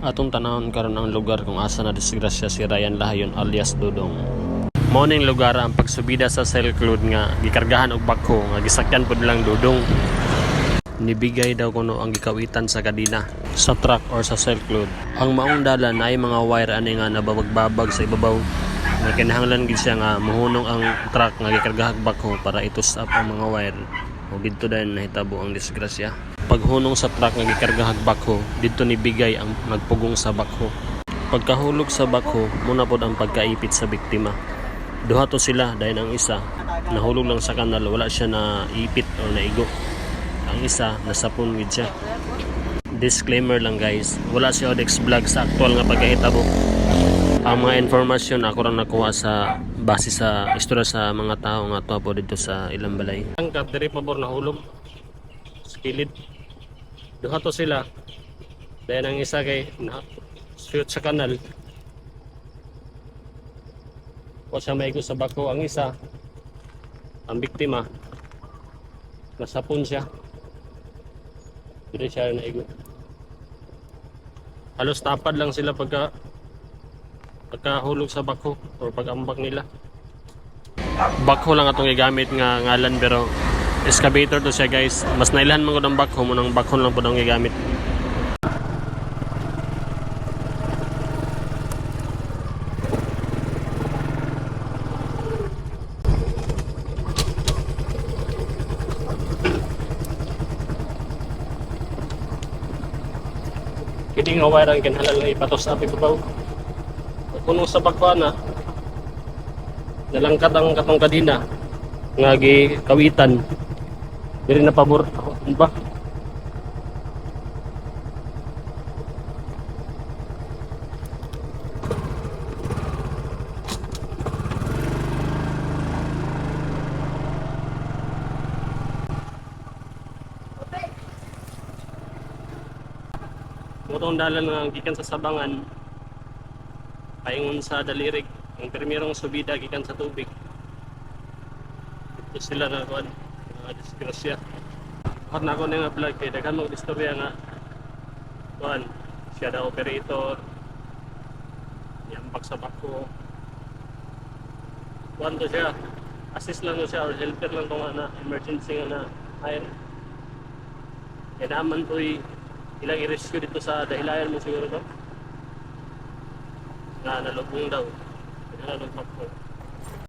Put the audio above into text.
Atong tanawon karon ang lugar kung asa na disgrasya si Ryan Lahayon alias Dudong. Mao ning lugar ang pagsubida sa Silk Road nga gikargahan og bakho nga gisakyan pud lang Dudong. Nibigay daw kuno ang gikawitan sa kadina sa truck or sa Silk Road. Ang maong dalan ay mga wire ani nga nababagbabag sa ibabaw. Nga kinahanglan gid siya nga muhunong ang truck nga gikargahang bakho para itus up ang mga wire. O didto dahil nahitabo ang disgrasya. Paghunong sa truck nga gikargahang bakho, didto nibigay ang nagpugong sa bakho. Pagkahulog sa bakho, muna pod ang pagkaipit sa biktima. Duha to sila dahil ang isa nahulog lang sa kanal, wala siya na ipit o naigo. Ang isa nasapon gid siya. Disclaimer lang guys, wala si Odex Vlog sa aktual nga pagkahitabo. Ang mga informasyon ako lang nakuha sa base sa istorya sa mga tao nga tuwa po dito sa ilang balay. Ang diri pabor nahulog sa kilid. Duha to sila. Dahil ang isa kay shoot sa kanal. O siya maigo sa bako. Ang isa, ang biktima, nasapon siya. Dito siya naigo. Halos tapad lang sila pagkahulog sa bako o pag-ambak nila. Bako lang atong gigamit nga ngalan pero excavator to siya guys. Mas nailahan man ko ng bako mo ng bako lang po ang gigamit. Hindi nga wire ang kinhalal na ipatos na ibabaw. Puno sa bakwana, nalangkat ang katong kadina nga gikawitan. Diri na pabor ba? Motong dalan nga gikan sa Sabangan paingon sa Dalirig, ang primerong subida gikan sa tubig. Ito sila na kuan disgrasya. Hat na ko nga vlog kay daghan mo istorya nga kuan siya da operator yambak sa bako. Kuan to siya, assist lang siya or helper lang kung ana emergency nga na hire. Kaya naman to'y ilang i-rescue dito sa dahilayan mo siguro to na nalubong daw. Kaya nalubog ko.